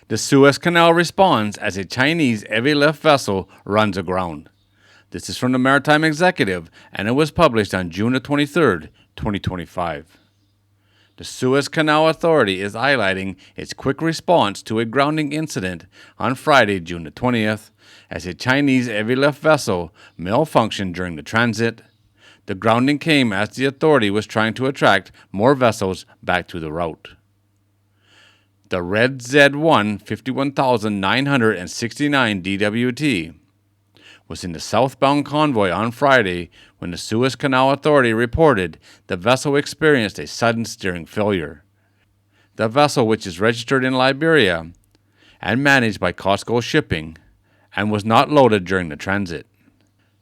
The Suez Canal responds as a Chinese heavy lift vessel runs aground. This is from the Maritime Executive, and it was published on June 23, 2025. The Suez Canal Authority is highlighting its quick response to a grounding incident on Friday, June 20th, as a Chinese heavy lift vessel malfunctioned during the transit. The grounding came as the authority was trying to attract more vessels back to the route. The red Z1 51,969 DWT was in the southbound convoy on Friday when the Suez Canal Authority reported the vessel experienced a sudden steering failure. The vessel, which is registered in Liberia and managed by Costco Shipping, and was not loaded during the transit.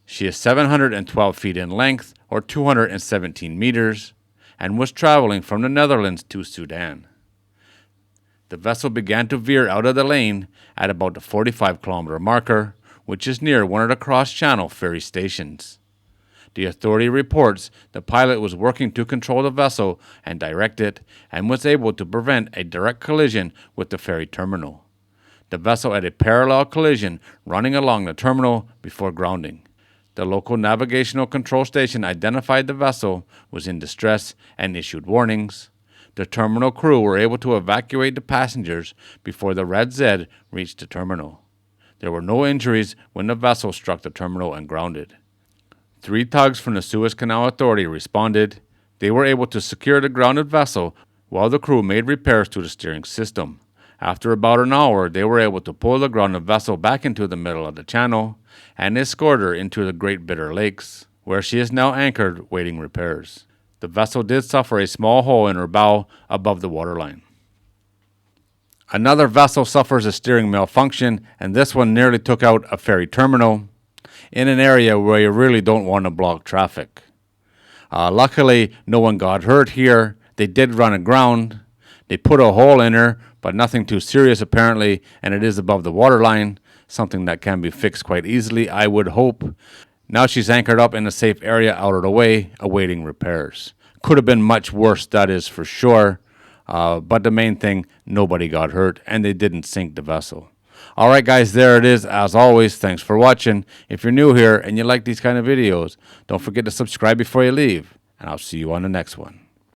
She is 712 feet in length, or 217 meters, and was traveling from the Netherlands to Sudan. The vessel began to veer out of the lane at about the 45-kilometer marker, which is near one of the cross-channel ferry stations. The authority reports the pilot was working to control the vessel and direct it, and was able to prevent a direct collision with the ferry terminal. The vessel had a parallel collision running along the terminal before grounding. The local navigational control station identified the vessel was in distress and issued warnings. The terminal crew were able to evacuate the passengers before the Red Z reached the terminal. There were no injuries when the vessel struck the terminal and grounded. 3 tugs from the Suez Canal Authority responded. They were able to secure the grounded vessel while the crew made repairs to the steering system. After about an hour, they were able to pull the grounded vessel back into the middle of the channel and escort her into the Great Bitter Lakes, where she is now anchored waiting repairs. The vessel did suffer a small hole in her bow above the waterline. Another vessel suffers a steering malfunction, and this one nearly took out a ferry terminal in an area where you really don't want to block traffic. Luckily, no one got hurt here. They did run aground. They put a hole in her, but nothing too serious apparently, and it is above the waterline, something that can be fixed quite easily, I would hope. Now she's anchored up in a safe area out of the way, awaiting repairs. Could have been much worse, that is for sure. But the main thing, nobody got hurt, and they didn't sink the vessel. All right, guys, there it is. As always, thanks for watching. If you're new here and you like these kind of videos, don't forget to subscribe before you leave, and I'll see you on the next one.